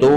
2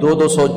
200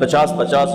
50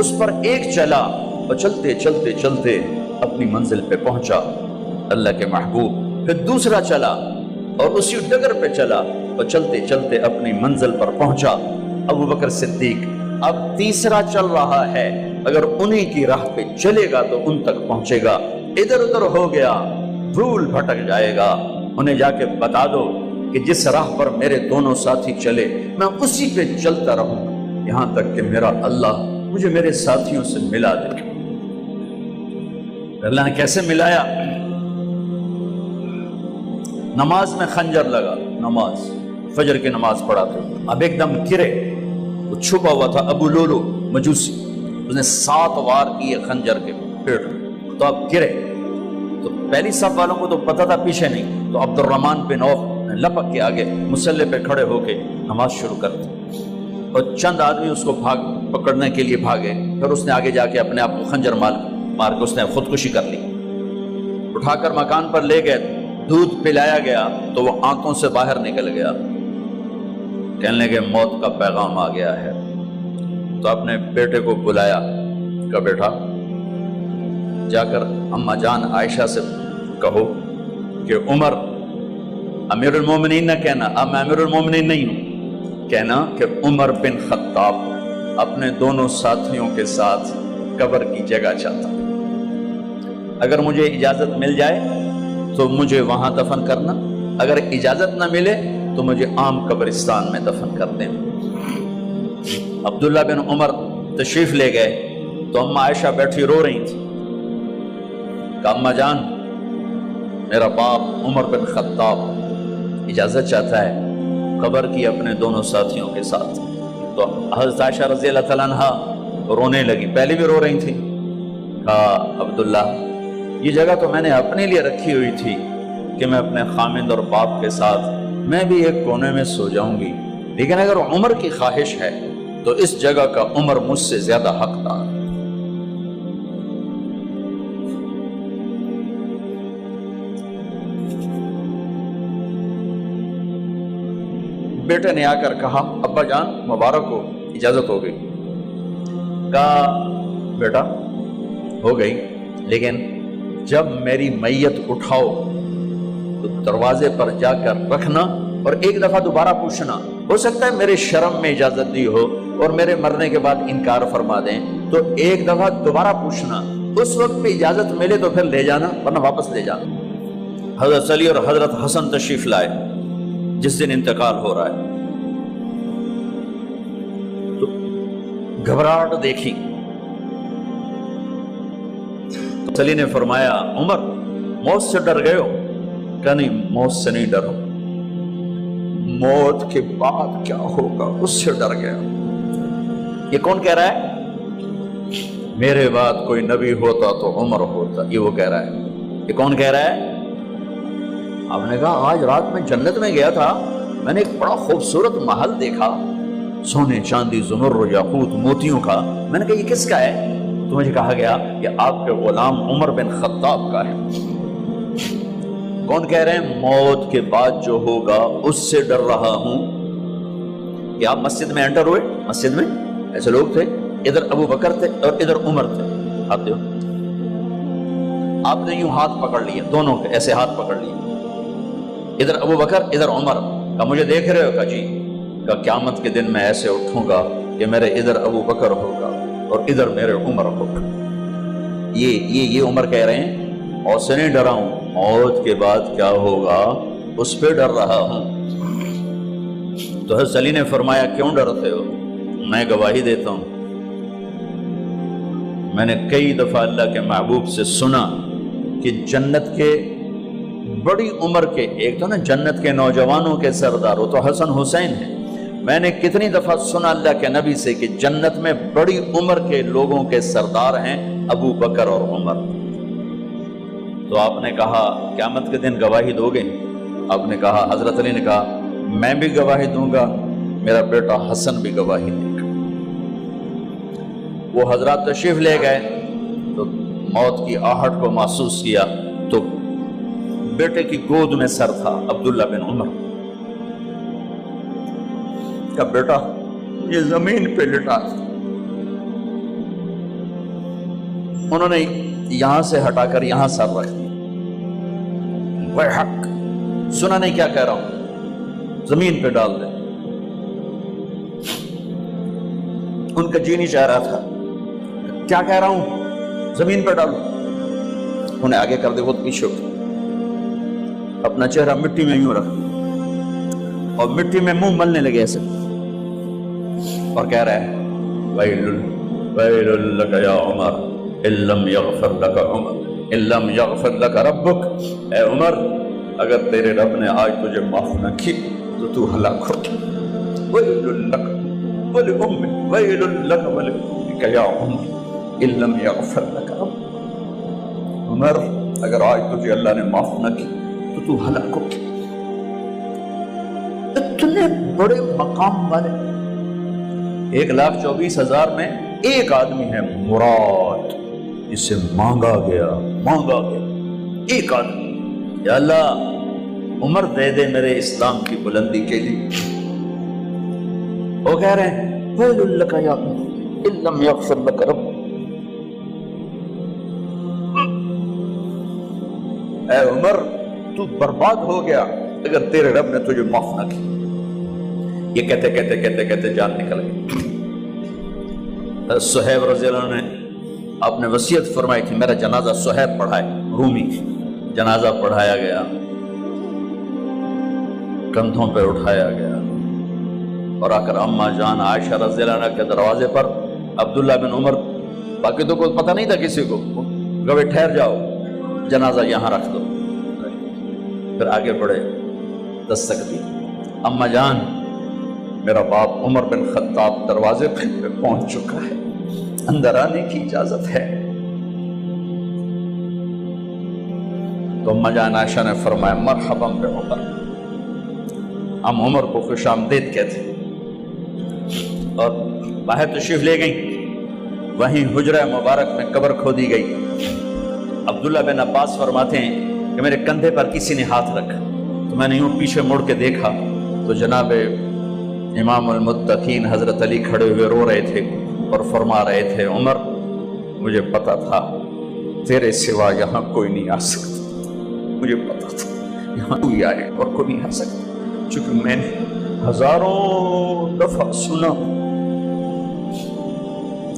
اس پر ایک چلا اور چلتے چلتے چلتے اپنی منزل پہ پہنچا اللہ کے محبوب، پھر دوسرا چلا اور اسی ڈگر پہ چلا اور چلتے چلتے اپنی منزل پر پہنچا ابو بکر صدیق۔ اب تیسرا چل رہا ہے، اگر انہی کی راہ پہ چلے گا تو ان تک پہنچے گا، ادھر ادھر ہو گیا بھول بھٹک جائے گا۔ انہیں جا کے بتا دو کہ جس راہ پر میرے دونوں ساتھی چلے میں اسی پہ چلتا رہوں یہاں تک کہ میرا اللہ مجھے میرے ساتھیوں سے ملا دے۔ اللہ نے کیسے ملایا؟ نماز میں خنجر لگا، نماز فجر کی نماز پڑھا تھا، اب ایک دم گرے، وہ چھپا ہوا تھا ابو لولو مجوسی، اس نے 7 وار کیے خنجر کے پیٹ، تو اب گرے تو پہلی صف والوں کو تو پتہ تھا پیچھے نہیں، تو عبد الرحمن بن عوف نے لپک کے آگے مصلی پہ کھڑے ہو کے نماز شروع کر دی، اور چند آدمی اس کو پکڑنے کے لیے بھاگے، پھر اس نے آگے جا کے اپنے آپ کو خنجر مار کے اس نے خودکشی کر لی۔ اٹھا کر مکان پر لے گئے، دودھ پلایا گیا تو وہ آنتوں سے باہر نکل گیا، کہنے لگے موت کا پیغام آ گیا ہے۔ تو اپنے بیٹے کو بلایا، کہا بیٹا جا کر اماں جان عائشہ سے کہو کہ عمر امیر المومنین نہ کہنا، اب میں امیر المومنین نہیں ہوں، کہنا کہ عمر بن خطاب اپنے دونوں ساتھیوں کے ساتھ قبر کی جگہ چاہتا، اگر مجھے اجازت مل جائے تو مجھے وہاں دفن کرنا، اگر اجازت نہ ملے تو مجھے عام قبرستان میں دفن کر دیں۔ عبداللہ بن عمر تشریف لے گئے تو اماں عائشہ بیٹھی رو رہی تھی، کہا اماں جان میرا باپ عمر بن خطاب اجازت چاہتا ہے قبر کی اپنے دونوں ساتھیوں کے ساتھ۔ تو حضرت عائشہ رضی اللہ تعالیٰ عنہ رونے لگی، پہلے بھی رو رہی تھی، کہا عبداللہ یہ جگہ تو میں نے اپنے لیے رکھی ہوئی تھی کہ میں اپنے خامند اور باپ کے ساتھ میں بھی ایک کونے میں سو جاؤں گی، لیکن اگر عمر کی خواہش ہے تو اس جگہ کا عمر مجھ سے زیادہ حقدار ہے۔ بیٹے نے آ کر کہا ابا جان مبارک ہو، اجازت ہو گئی۔ کہا بیٹا ہو گئی، لیکن جب میری میت اٹھاؤ تو دروازے پر جا کر رکھنا اور ایک دفعہ دوبارہ پوچھنا، ہو سکتا ہے میرے شرم میں اجازت دی ہو اور میرے مرنے کے بعد انکار فرما دیں، تو ایک دفعہ دوبارہ پوچھنا، اس وقت پہ اجازت ملے تو پھر لے جانا ورنہ واپس لے جانا۔ حضرت علی اور حضرت حسن تشریف لائے جس دن انتقال ہو رہا ہے، تو گھبراہٹ دیکھی، علی نے فرمایا عمر موت سے ڈر گئے ہو؟ کہ نہیں موت سے نہیں ڈرو، موت کے بعد کیا ہوگا اس سے ڈر گیا۔ یہ کون کہہ رہا ہے؟ میرے بعد کوئی نبی ہوتا تو عمر ہوتا، یہ وہ کہہ رہا ہے۔ یہ کون کہہ رہا ہے؟ آپ نے کہا آج رات میں جنت میں گیا تھا، میں نے ایک بڑا خوبصورت محل دیکھا، سونے چاندی زمر یاقوت موتیوں کا، میں نے کہا یہ کس کا ہے؟ تو مجھے کہا گیا کہ آپ کے غلام عمر بن خطاب کا ہے۔ کون کہہ رہے ہیں موت کے بعد جو ہوگا اس سے ڈر رہا ہوں؟ کہ آپ مسجد میں انٹر ہوئے، مسجد میں ایسے لوگ تھے، ادھر ابو بکر تھے اور ادھر عمر تھے، آپ نے یوں ہاتھ پکڑ لیا، دونوں کے ایسے ہاتھ پکڑ لیے، ادھر ابو بکر ادھر عمر، کہا مجھے دیکھ رہے ہو؟ کہا جی۔ کہا قیامت کے دن میں ایسے اٹھوں گا کہ میرے ادھر ابو بکر ہوگا اور ادھر میرے عمر ہوگا۔ یہ عمر کہہ رہے ہیں اور سے نہیں ڈرا ہوں، موت کے بعد کیا ہوگا اس پہ ڈر رہا ہوں۔ تو حضرت علی نے فرمایا کیوں ڈرتے ہو؟ میں گواہی دیتا ہوں، میں نے کئی دفعہ اللہ کے محبوب سے سنا کہ جنت کے بڑی عمر کے، ایک تو نا جنت کے نوجوانوں کے سردار، وہ تو حسن حسین ہیں، میں نے کتنی دفعہ سنا اللہ کے نبی سے کہ جنت میں بڑی عمر کے لوگوں کے سردار ہیں ابو بکر اور عمر۔ تو آپ نے کہا قیامت کے دن گواہی دو گے؟ آپ نے کہا، حضرت علی نے کہا میں بھی گواہی دوں گا، میرا بیٹا حسن بھی گواہی دے گا۔ وہ حضرات تشریف لے گئے تو موت کی آہٹ کو محسوس کیا تو بیٹے کی گود میں سر تھا عبداللہ بن عمر کا، بیٹا یہ زمین پہ لٹا، انہوں نے یہاں سے ہٹا کر یہاں سر رکھ دیا، وہ حق سنا نہیں کیا کہہ رہا ہوں، زمین پہ ڈال دے۔ ان کا جی نہیں چاہ رہا تھا، کیا کہہ رہا ہوں، زمین پہ ڈالو۔ انہیں آگے کر دے، وہ پیچھے اٹھ، اپنا چہرہ مٹی میں یوں رکھ اور مٹی میں منہ ملنے لگے ایسے، اور کہہ رہا ہے ویل لک یا عمر ان لم یغفر لک عمر ان لم یغفر لک ربک، اے عمر اگر تیرے رب نے آج تجھے معاف نہ کی تو ہلاک ہو۔ ویل لک ولأمک ویل لک ولأمک یا عمر ان لم یغفر لک ربک، عمر اگر آج تجھے اللہ نے معاف نہ کی تو ہلاک ہو۔ اتنے بڑے مقام والے 1,24,000 میں ایک آدمی ہے مراد، جسے مانگا گیا ایک آدمی، یا اللہ عمر دے دے میرے اسلام کی بلندی کے لیے۔ وہ کہہ رہے ہیں ویل لک یا عمر ان لم یغفر لک رب، اے عمر تو برباد ہو گیا اگر تیرے رب نے تجھے معاف نہ کی۔ یہ کہتے کہتے کہتے کہتے جان نکل گئی۔ صہیب رضی اللہ عنہ نے آپ نے وصیت فرمائی تھی میرا جنازہ صہیب پڑھائے، رومی جنازہ پڑھایا گیا، کندھوں پہ اٹھایا گیا، اور آ کر اماں جان عائشہ رضی اللہ عنہ کے دروازے پر عبداللہ بن عمر، باقی تو کوئی پتہ نہیں تھا کسی کو، کہے ٹھہر جاؤ جنازہ یہاں رکھ دو، پھر آگے بڑھے، دستک دی، اماں جان میرا باپ عمر بن خطاب دروازے پہ پہنچ چکا ہے، اندر آنے کی اجازت ہے۔ تو اماں جان عائشہ نے فرمایا مرحبا بعمر، ہم عمر کو خوش آمدید کہتے، اور باہر تشریف لے گئیں، وہیں حجرہ مبارک میں قبر کھودی گئی۔ عبداللہ بن عباس فرماتے ہیں کہ میرے کندھے پر کسی نے ہاتھ رکھا تو میں نے یوں پیچھے مڑ کے دیکھا تو جناب امام المتقین حضرت علی کھڑے ہوئے رو رہے تھے اور فرما رہے تھے عمر مجھے پتا تھا تیرے سوا یہاں کوئی نہیں آ سکتا، مجھے پتا تھا یہاں کوئی آئے اور کوئی نہیں آ سکتا، چونکہ میں نے ہزاروں دفعہ سنا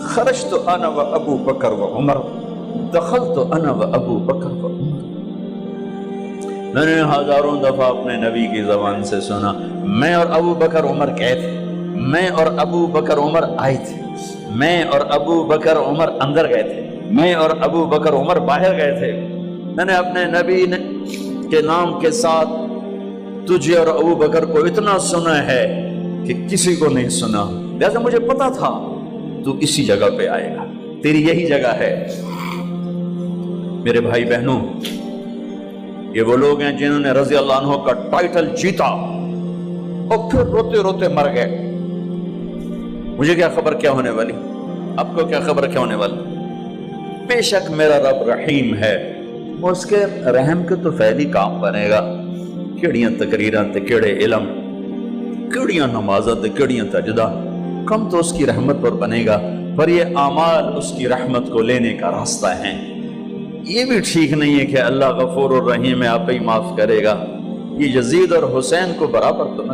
خرجت انا و ابو بکر و عمر دخلت انا و ابو بکر و عمر، میں نے ہزاروں دفعہ اپنے نبی کی زبان سے سنا میں اور ابو بکر عمر گئے تھے، میں اور ابو بکر عمر آئے تھے، میں اور ابو بکر عمر اندر گئے تھے، میں اور ابو بکر عمر باہر گئے تھے، میں نے اپنے نبی کے نام کے ساتھ تجھے اور ابو بکر کو اتنا سنا ہے کہ کسی کو نہیں سنا، لہذا مجھے پتا تھا تو اسی جگہ پہ آئے گا، تیری یہی جگہ ہے۔ میرے بھائی بہنوں، یہ وہ لوگ ہیں جنہوں نے رضی اللہ عنہ کا ٹائٹل جیتا اور پھر روتے روتے مر گئے۔ مجھے کیا خبر کیا ہونے والی، آپ کو کیا خبر کیا ہونے والی؟ بے شک میرا رب رحیم ہے، وہ اس کے رحم کے تو فعلی کام بنے گا، کیڑیاں تقریراں تے کیڑے علم، کیڑیاں نمازاں تے کیڑیاں تجدہ، کم تو اس کی رحمت پر بنے گا، پر یہ اعمال اس کی رحمت کو لینے کا راستہ ہیں۔ یہ بھی ٹھیک نہیں ہے کہ اللہ غفور الرحیم ہے آپ ہی معاف کرے گا، یہ یزید اور حسین کو برابر تو نہ